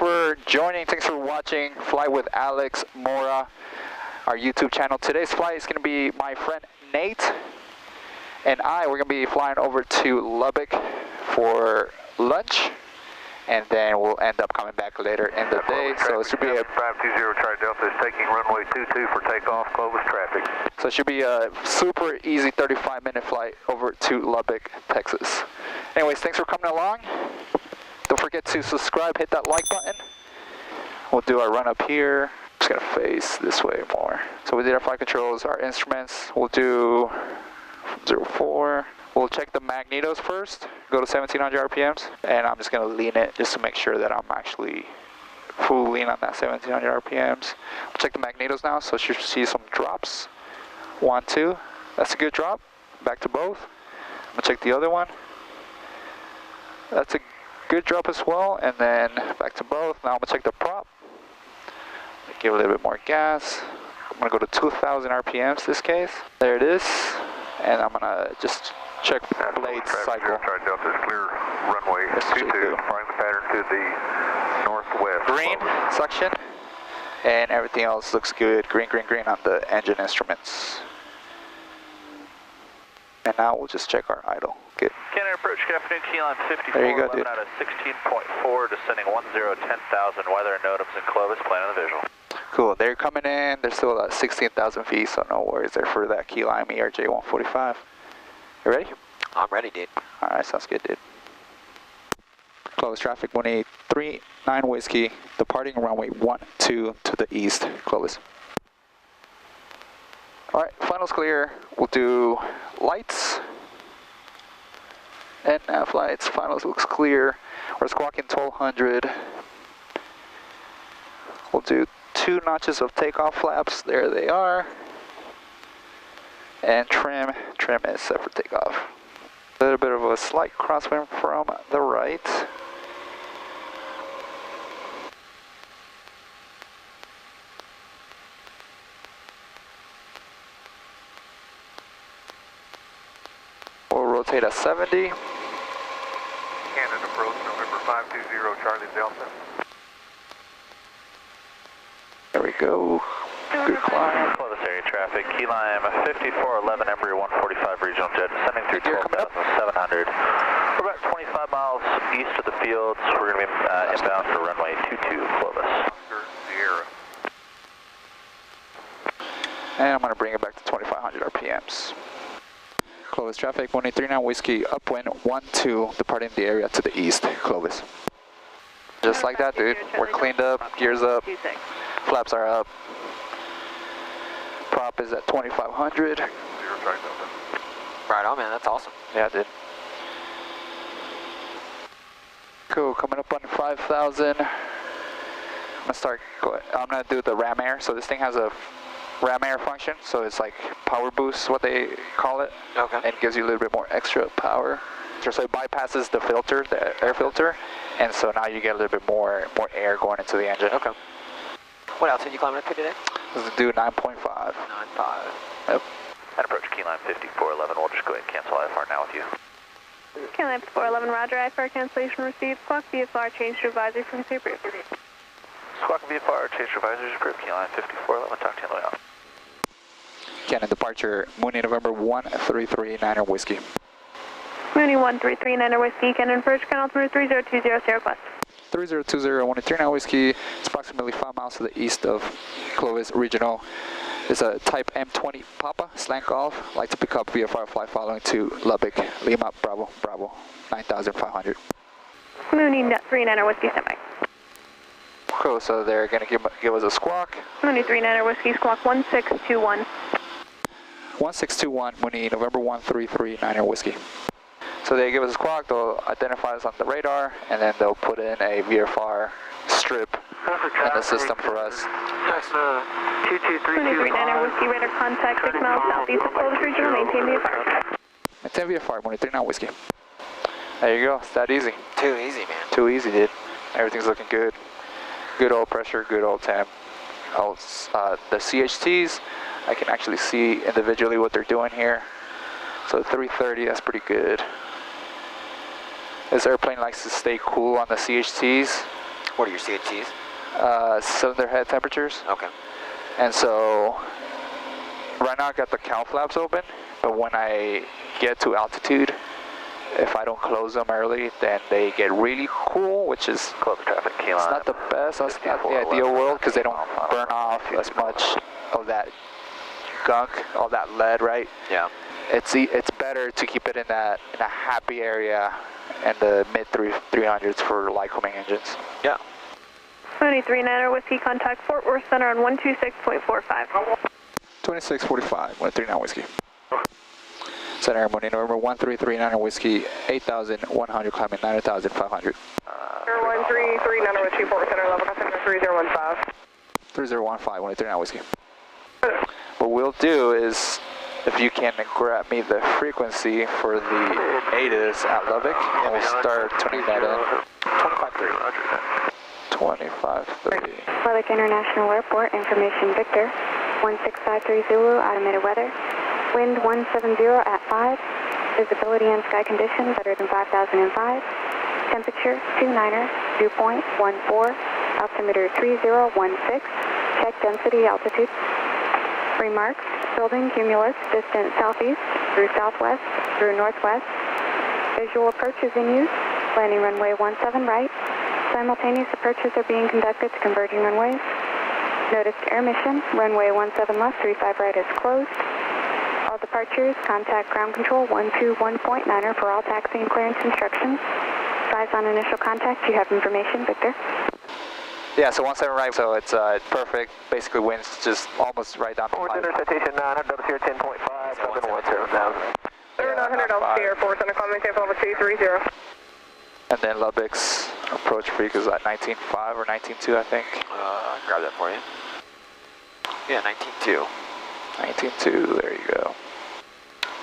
for joining. Thanks for watching Fly with Alex Mora, our YouTube channel. Today's flight is going to be my friend Nate and we're going to be flying over to Lubbock for lunch, and then we'll end up coming back later in the day. So it should be a 520 Charlie Delta is taking runway 22 for takeoff, Clovis traffic. So it should be a super easy 35-minute flight over to Lubbock, Texas. Anyways, thanks for coming along. Don't forget to subscribe, hit that like button. We'll do our run up here. Just gonna face this way more. So we did our flight controls, our instruments. We'll do 04. We'll check the magnetos first, go to 1700 RPMs, and I'm just gonna lean it just to make sure that I'm actually full lean on that 1700 RPMs. We'll check the magnetos now, so you should see some drops. 1, 2, that's a good drop. Back to both. I'm gonna check the other one. That's a good drop as well, and then back to both. Now I'm gonna check the prop. Give a little bit more gas. I'm gonna go to 2000 RPMs this case. There it is, and I'm gonna just check blade cycle. Charlie Delta is clear runway 22, flying the pattern to the northwest. Green suction, and everything else looks good. Green, green, green on the engine instruments. And now we'll just check our idle. Good. Cannon approach, good afternoon, keyline 54, there you go, dude. out of 16.4, descending 1010,000, weather and NOTAMs in Clovis, plan on the visual. Cool, they're coming in, they're still at 16,000 feet, so no worries there for that keyline ERJ 145. You ready? I'm ready, dude. Alright, sounds good, dude. Clovis traffic, 1839 Whiskey, departing runway 12 to the east, Clovis. Alright, finals clear. We'll do lights and nav lights. Finals looks clear. We're squawking 1200. We'll do 2 notches of takeoff flaps. There they are. And trim is set for takeoff. A little bit of a slight crosswind from the right. We'll rotate at 70. Cannon approach, November 520 Charlie Delta. There we go. Good climb. Clovis area traffic, keyline 5411, Embry 145 regional jet, descending through 12,700. We're about 25 miles east of the fields. We're going to be inbound for runway 22, Clovis. Sierra. And I'm going to bring it back to 2500 RPMs. Clovis traffic, 1839 Whiskey, upwind 12, departing the area to the east, Clovis. Just like that, dude. We're cleaned up, gears up, flaps are up. Prop is at 2500. Right on, man. That's awesome. Yeah, dude. Cool, coming up on 5,000. I'm gonna do the ram air. So this thing has a ram air function, so it's like power boost, what they call it. Okay. And it gives you a little bit more extra power. So it bypasses the filter, the air filter, and so now you get a little bit more air going into the engine. Okay. What else did you climb up to today? This is do 9.5. 9.5. Yep. And approach keyline 5411, we'll just go ahead and cancel IFR now with you. Keyline 5411, roger, IFR cancellation received. Squawk VFR, change to advisory frequency approved. Squawk VFR, change to advisories approved, keyline 5411, talk to you on the way out. Cannon departure, Mooney November 1339 Whiskey. Mooney 1339 Whiskey, Cannon approach, count 3020, zero request. 3020, 139 Whiskey. It's approximately 5 miles to the east of Clovis Regional. It's a type M20 Papa, slant golf. Like to pick up VFR flight following to Lubbock, Lima, Bravo, 9,500. Mooney 39 Whiskey, standby. Cool, so they're going to give us a squawk. Mooney 39 Whiskey, squawk 1621. 1621, Mooney November 1339 Whiskey. So they give us a squawk, they'll identify us on the radar, and then they'll put in a VFR strip in the system for us. Mooney 39 Whiskey, radar contact 6 miles southeast of Clovis Regional, maintain VFR. Maintain VFR, Mooney 39 Whiskey. There you go, it's that easy. Too easy, man. Too easy, dude. Everything's looking good. Good old pressure, good old temp. The CHTs, I can actually see individually what they're doing here. So 330, that's pretty good. This airplane likes to stay cool on the CHTs. What are your CHCs? Cylinder head temperatures. Okay. And so, right now I got the cowl flaps open, but when I get to altitude, if I don't close them early, then they get really cool, which is Close the traffic key it's line. not the best, that's not the ideal world, because they don't burn off as much of that gunk, all that lead, right? Yeah. It's better to keep it in a happy area and the mid 300s for Lycoming engines. Yeah. Mooney 39er Whiskey, contact Fort Worth Center on 126.45. 2645, 139 Whiskey. Center Mooney, November 1339 Whiskey, 8,100, climbing 9,500. 1339er Whiskey, Fort Worth Center, level center 3015. 3015, 139 Whiskey. What we'll do is, if you can grab me the frequency for the ATIS at Lubbock, and we'll start turning that in. 2530. Lubbock International Airport, information Victor, 16530 Zulu, automated weather, wind 170 at 5, visibility and sky condition better than 5005, temperature 29er, dew point 14, altimeter 3016, check density altitude. Remarks, building cumulus, distant southeast through southwest through northwest. Visual approach is in use, landing runway 17 right. Simultaneous approaches are being conducted to converging runways. Noticed air mission, runway 17 left, 35 right is closed. All departures, contact ground control 121.9er for all taxi and clearance instructions. Advise on initial contact, you have information, Victor. Yeah, so 17 right, so it's perfect. Basically winds just almost right down to 5. Citation 900, here 10.5, coming 17 down. 900 off Air Force, under comment safe level 230. And then Lubbock's approach freak is at 19.5 or 19.2, I think. Grab that for you. Yeah, 19.2. 19.2, there you go.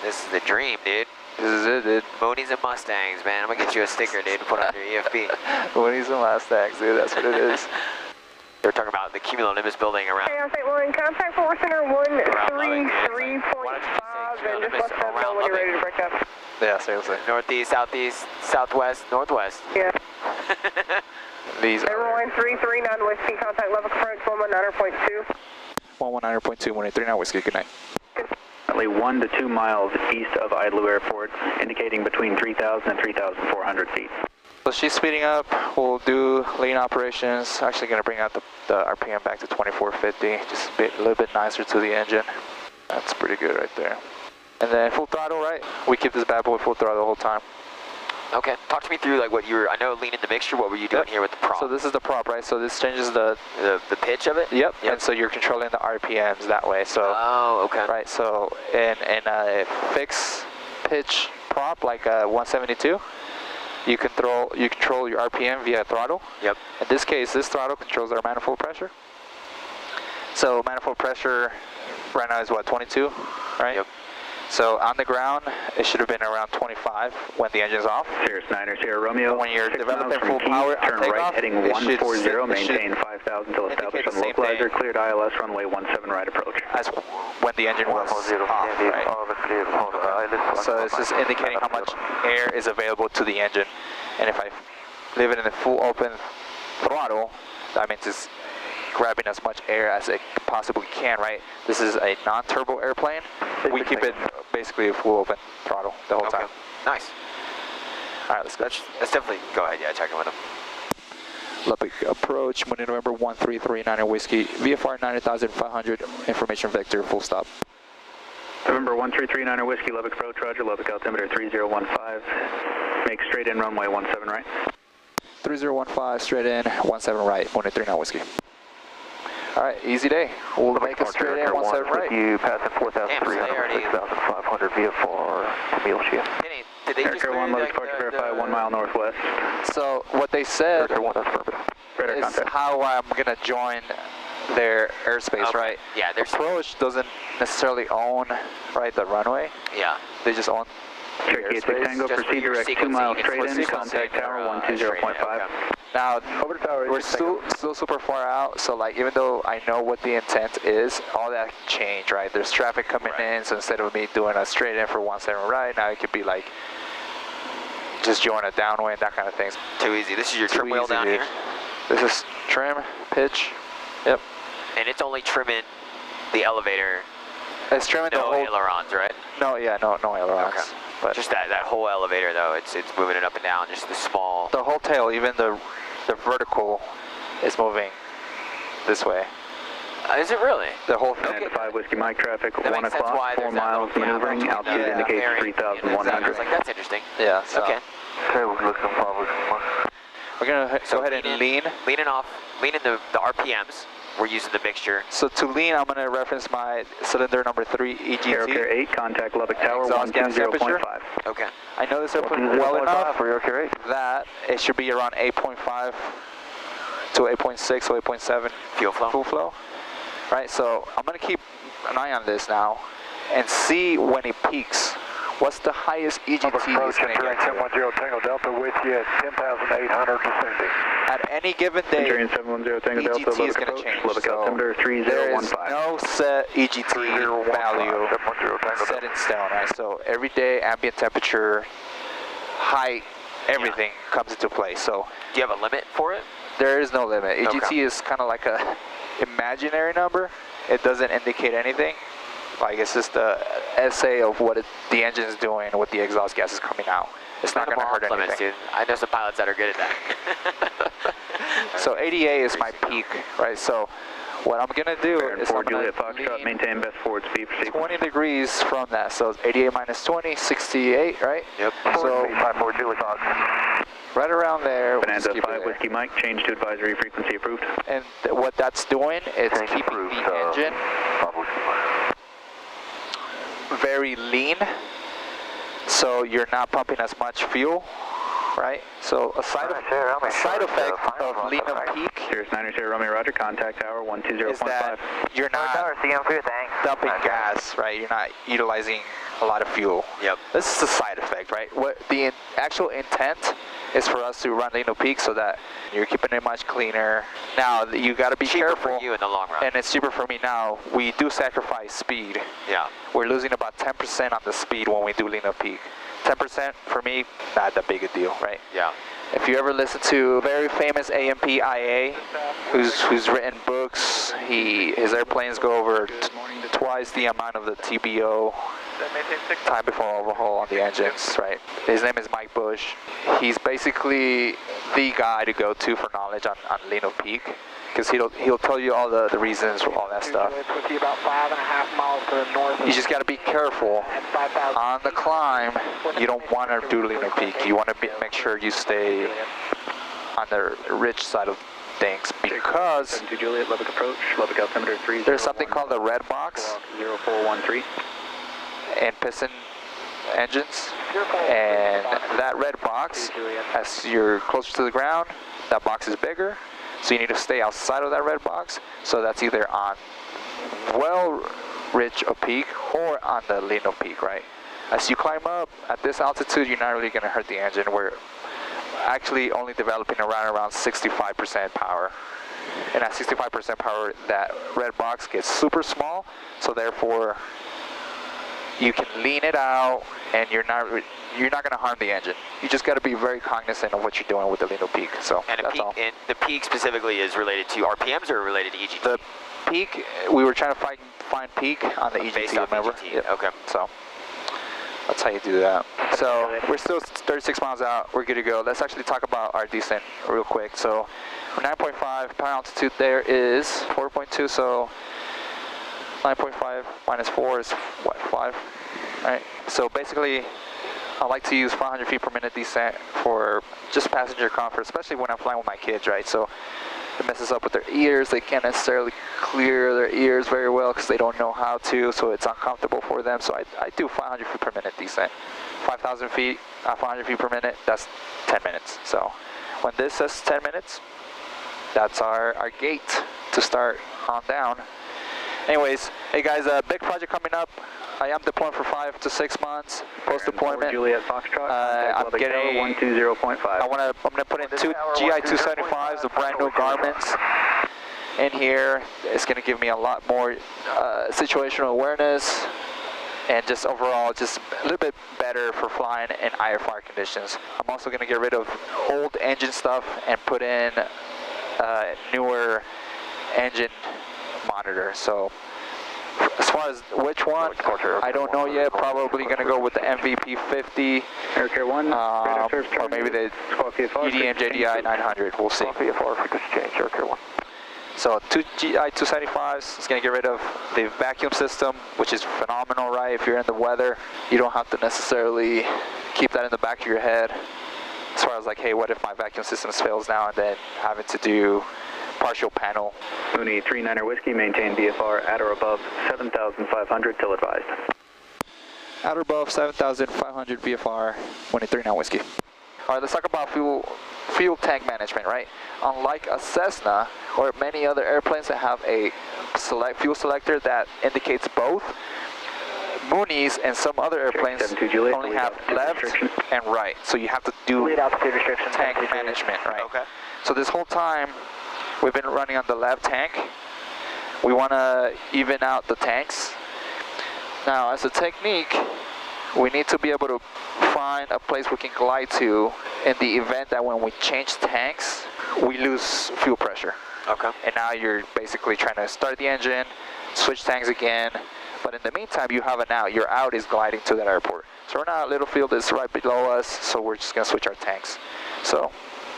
This is the dream, dude. This is it, dude. Moonies and Mustangs, man. I'm gonna get you a sticker, dude, to put on your EFB. Moonies and Mustangs, dude, that's what it is. They're talking about the cumulonimbus building around. Air State 1, contact Fort Center 133.5, and just let them know when you're ready to break up. Yeah, seriously. Northeast, southeast, southwest, northwest. Yeah. These Everyone 339 Whiskey, contact Lubbock approach 119.2. 119.2, 139 Whiskey, good night. 1 to 2 miles east of Idlewild Airport, indicating between 3,000 and 3,400 feet. So she's speeding up. We'll do lean operations. Actually going to bring out the RPM back to 2450, just a little bit nicer to the engine. That's pretty good right there. And then full throttle, right? We keep this bad boy full throttle the whole time. Okay, talk to me through like what you were, I know lean in the mixture, what were you doing here with the prop? So this is the prop, right? So this changes the pitch of it? Yep. And so you're controlling the RPMs that way. So okay. Right, so in a fixed pitch prop like a 172, you control your RPM via throttle. Yep. In this case, this throttle controls our manifold pressure. So manifold pressure right now is what, 22, right? Yep. So on the ground, it should have been around 25 when the engine's off. Sirius 9er, Sierra Romeo. When you're 6 developing miles full from power, Keys, turn right heading 140, maintain 5,000 till established on the localizer, cleared ILS runway 17 right approach. As when the engine was off, right? So it's just indicating how much air is available to the engine. And if I leave it in the full open throttle, that means it's grabbing as much air as it possibly can, right? This is a non-turbo airplane. We keep it basically a full open throttle the whole time. Nice. All right, let's go. That's definitely, go ahead, yeah, check in with him. Lubbock approach, Mooney November 1339 Whiskey, VFR 9,500, information vector, full stop. November 1339 Whiskey, Lubbock approach, roger, Lubbock altimeter 3015, make straight in runway 17 right. 3015, straight in, 17 right, Mooney 39 Whiskey. All right, easy day. We'll make a straight in 17 right. You passing 4,300, 6,500 VFR Camille Shift. Did they just Air 1, Lubbock departure verify 1 mile northwest. So what they said Air 1, that's perfect. Radar is contact. how I'm gonna join their airspace, right? Yeah, there's Approach doesn't necessarily own, right, the runway. Yeah. They just own the Cherokee 6 airspace. Tango, Just for proceed your direct 2 sequencing, miles you can straight in, sequence contact it, tower straight in, 120.5. okay. Now, Over the tower, we're still super far out, so like even though I know what the intent is, all that can change, right? There's traffic coming in, so instead of me doing a straight in for 17 right, now it could be like just join a downwind, that kind of thing. Too easy. This is your Too trim wheel easy, down dude. here? This is trim, pitch. Yep. And it's only trimming the elevator. It's trimming the No whole. ailerons, right? No, yeah, no ailerons. Okay. But Just that whole elevator though, it's moving it up and down, just the small. the whole tail, even the vertical, is moving this way. Is it really? The whole thing. And 5 Whiskey Mike traffic, That 1 makes sense why o'clock, 4 there's that miles little gap maneuvering, between the altitude indicates fairing 3,100. I was like, that's interesting. Yeah. So Okay. Okay, we're looking forward. we're gonna go ahead and lean. Leaning the RPMs. We're using the mixture. So to lean, I'm gonna reference my cylinder number 3 EGT. Air 8, contact Lubbock Tower, Exhaust gas temperature. 120.5. Okay. I know this airplane well enough For your carry. that it should be around 8.5 to 8.6 or 8.7 Fuel flow. fuel flow. Right. So I'm gonna keep an eye on this now and see when it peaks. What's the highest EGT it's gonna get to? 710 Tango Delta with you at 10,800 descending. At any given day, Centurion 710 Tango Delta, EGT is Lubbock going to approach, change. Lubbock So altimeter there is 3015. no set EGT value 710 Tango set in stone, right? So every day, ambient temperature, height, everything comes into play. So Do you have a limit for it? there is no limit. EGT Okay. is kind of like a imaginary number. It doesn't indicate anything. Like it's just the essay of what the engine is doing, what the exhaust gas is coming out. It's not going to hurt anything. Limits, dude. I know some pilots that are good at that. So 88 is my peak, right? So what I'm going to do Baron is 4 I'm going Juliet to Foxtrot, lean maintain best forward speed for sequence. 20 degrees from that. So it's 88 minus 20, 68, right? Yep. So 54 Julie Fox. right around there. we'll just Bonanza keep it 5 there. Whiskey Mike, change to advisory frequency approved. And what that's doing is Change keeping approved, the engine very lean, so you're not pumping as much fuel, right? So a side effect of lean and peak Here's 90 Romeo Roger, contact tower is 120.5. that you're not dumping gas, right? You're not utilizing a lot of fuel. Yep. This is the side effect, right? What the actual intent is for us to run lean and peak so that you're keeping it much cleaner. Now you got to be Cheaper careful. for you in the long run. And it's cheaper for me now. We do sacrifice speed. Yeah. We're losing about 10% on the speed when we do lean and peak. 10% for me, not that big a deal, right? Yeah. If you ever listen to a very famous AMPIA, who's written books, his airplanes go over twice the amount of the TBO, time before overhaul on the engines, right? His name is Mike Bush. He's basically the guy to go to for knowledge on lean and peak, because he'll tell you all the reasons for all that stuff. About 5.5 miles to the north. You just got to be careful on the climb. You don't want to do lean and peak. You want to make sure you stay on the rich side of things, because 72 Juliet, Lubbock approach, Lubbock altimeter 3015. there's something called the red box 0413. in piston engines, and that red box, as you're closer to the ground, that box is bigger, so you need to stay outside of that red box. So that's either on rich of peak or on the lean of peak, right? As you climb up at this altitude, you're not really going to hurt the engine. We're actually only developing around 65% power, and at 65% power, that red box gets super small, so therefore you can lean it out, and you're not going to harm the engine. You just got to be very cognizant of what you're doing with the lean of peak. So And that's all. and the peak specifically is related to RPMs or related to EGT? The peak, we were trying to find peak on the Based EGT, off remember? EGT. Yep. Okay. So that's how you do that. So we're still 36 miles out. We're good to go. Let's actually talk about our descent real quick. So 9.5 pound altitude there is 4.2. So 9.5 minus 4 is what, 5? Right. So basically, I like to use 500 feet per minute descent for just passenger comfort, especially when I'm flying with my kids, right? So it messes up with their ears. They can't necessarily clear their ears very well because they don't know how to, so it's uncomfortable for them. So I do 500 feet per minute descent. 5,000 feet, 500 feet per minute, that's 10 minutes. So when this says 10 minutes, that's our gate to start on down. Anyways, hey guys, a big project coming up. I am deploying for 5 to 6 months post-deployment. Juliet Foxtrot, I'm getting 120.5. I'm gonna put in 2 GI 275s, the brand new Garmin's in here. It's gonna give me a lot more situational awareness, and just overall just a little bit better for flying in IFR conditions. I'm also gonna get rid of old engine stuff and put in newer engine monitor. So as far as which one, I don't know yet. Probably going to go with the MVP 50 or maybe the EDM JDI 900. We'll see. VFR frequency change, Air 1. So 2 GI 275s is going to get rid of the vacuum system, which is phenomenal, right? If you're in the weather, you don't have to necessarily keep that in the back of your head. As far as like, hey, what if my vacuum system fails now and then having to do partial panel. Mooney 39er Whiskey, maintain VFR at or above 7,500 till advised. At or above 7,500 VFR, Mooney 39 Whiskey. All right, let's talk about fuel tank management, right? Unlike a Cessna or many other airplanes that have a fuel selector that indicates both, Moonies and some other airplanes only have left and right. So you have to do tank management, right? Okay. So this whole time, we've been running on the left tank. We want to even out the tanks. Now, as a technique, we need to be able to find a place we can glide to in the event that when we change tanks, we lose fuel pressure. Okay. And now you're basically trying to start the engine, switch tanks again, but in the meantime, you have an out. Your out is gliding to that airport. So right now, Littlefield is right below us, so we're just gonna switch our tanks. So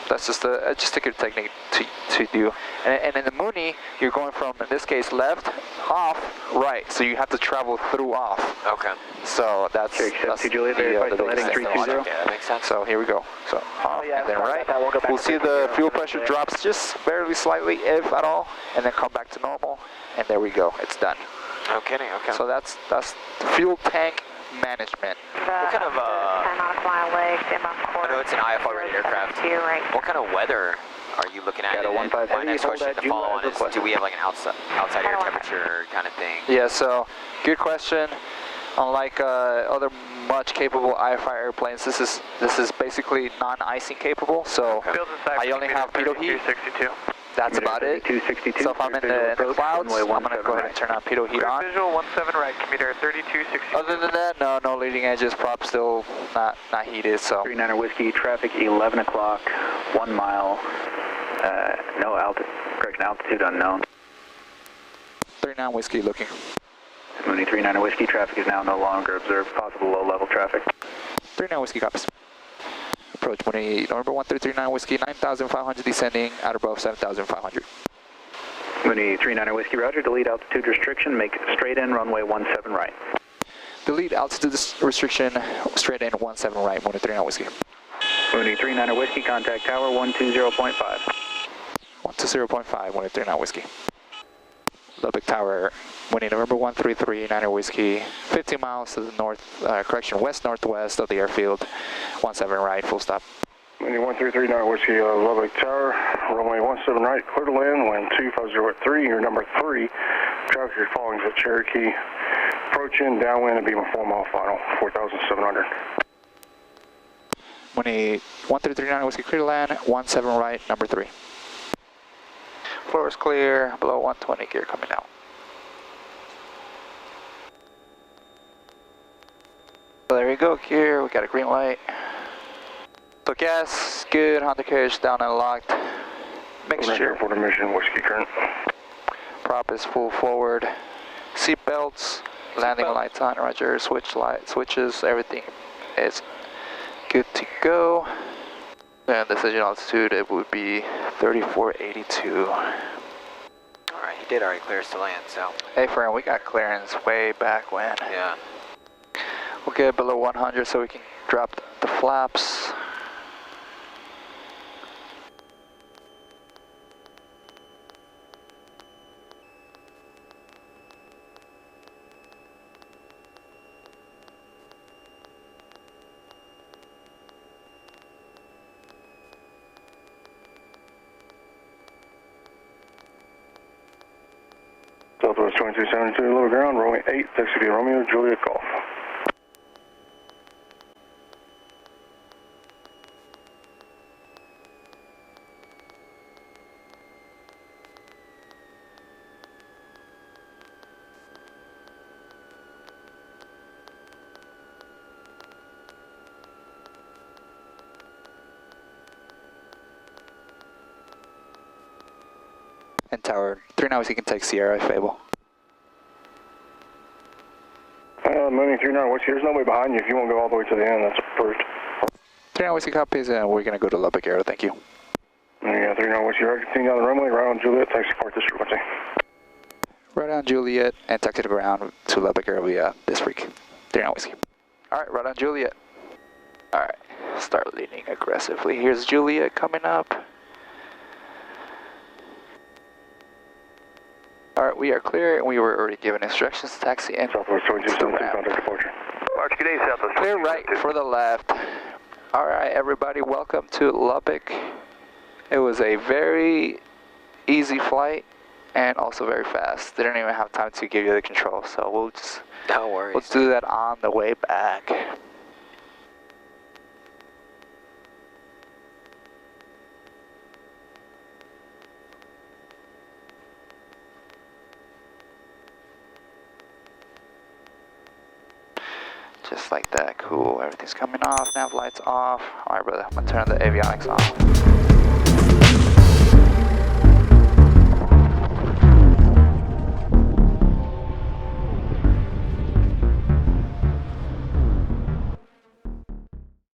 that's just a good technique to do. And in the Mooney, you're going from, in this case, left, off, right. So you have to travel through off. Okay. So that's the Juliet, still heading 320. Yeah, that makes sense. So here we go. So off and then right. We'll see the fuel pressure drops just barely slightly, if at all, and then come back to normal. And there we go. It's done. No kidding. Okay. So that's fuel tank management. What kind of I know it's an IFR rated aircraft. What kind of weather are you looking at? My next question to follow on is, do we have like an outside air temperature kind of thing? Yeah, so good question. Unlike other much capable IFR airplanes, this is basically non-icing capable. So I only have pitot heat. That's about it. So if I'm in the clouds, I'm going to go ahead and turn on pitot heat on. Visual 17 right, commuter 3260. Other than that, no leading edges, prop still not heated, so. 39er Whiskey, traffic 11 o'clock, 1 mile, no altitude unknown. 39 Whiskey looking. Mooney 39er Whiskey, traffic is now no longer observed, possible low level traffic. 39 Whiskey copies. Approach Mooney, number 1339 Whiskey, 9,500 descending, at above 7,500. Mooney 39er Whiskey, roger, delete altitude restriction, make straight in, runway 17 right. Delete altitude restriction, straight in, 17 right, Mooney 39 Whiskey. Mooney 39er Whiskey, contact tower 120.5. 120.5, Mooney 39 Whiskey. Lubbock Tower, Mooney November 1339er Whiskey, 15 miles to the west-northwest of the airfield, 17 right, full stop. Mooney 1339 Whiskey, Lubbock Tower, runway 17 right, clear to land, wind 250 at 3, you're number 3. Traffic you're following is at Cherokee. Approach in, downwind, and be my 4 mile final, 4,700. Mooney 1339 Whiskey, clear to land, 17 right, number 3. Floor is clear, below 120, gear coming out. So there we go, gear, we got a green light. So gas, good, Honda carriage down and locked. Mixture. Airport emission, Whiskey current. Prop is full forward. Seat belts, landing lights on, roger, switches, everything is good to go. And decision altitude, it would be 3482. Alright, he did already clear us to land, so. Hey friend, we got clearance way back when. Yeah. We'll get below 100 so we can drop the flaps. Southwest 2272, low ground, runway 8, taxi to Romeo, Juliet Golf. tower. 39 Whiskey can take Sierra, Fable. Mooney 39 Whiskey, there's nobody behind you. If you want to go all the way to the end, that's approved. 39 Whiskey copies, and we're going to go to Lubbock Aero, thank you. Yeah, 39 Whiskey, right, continue down the runway, right on Juliet, taxi support this frequency. Right on Juliet, and taxi to ground to Lubbock Aero via this freak. 39 Whiskey. Alright, right on Juliet. Alright, start leaning aggressively. Here's Juliet coming up. Alright, we are clear, and we were already given instructions to taxi in. Southwest 22, contact departure. RTD, Southwest. Clear right for the left. Alright, everybody, welcome to Lubbock. It was a very easy flight, and also very fast. They didn't even have time to give you the control, so we'll just... No worries. Let's do that on the way back. Just like that, cool. Everything's coming off, nav lights off. Alright, brother, I'm gonna turn the avionics on.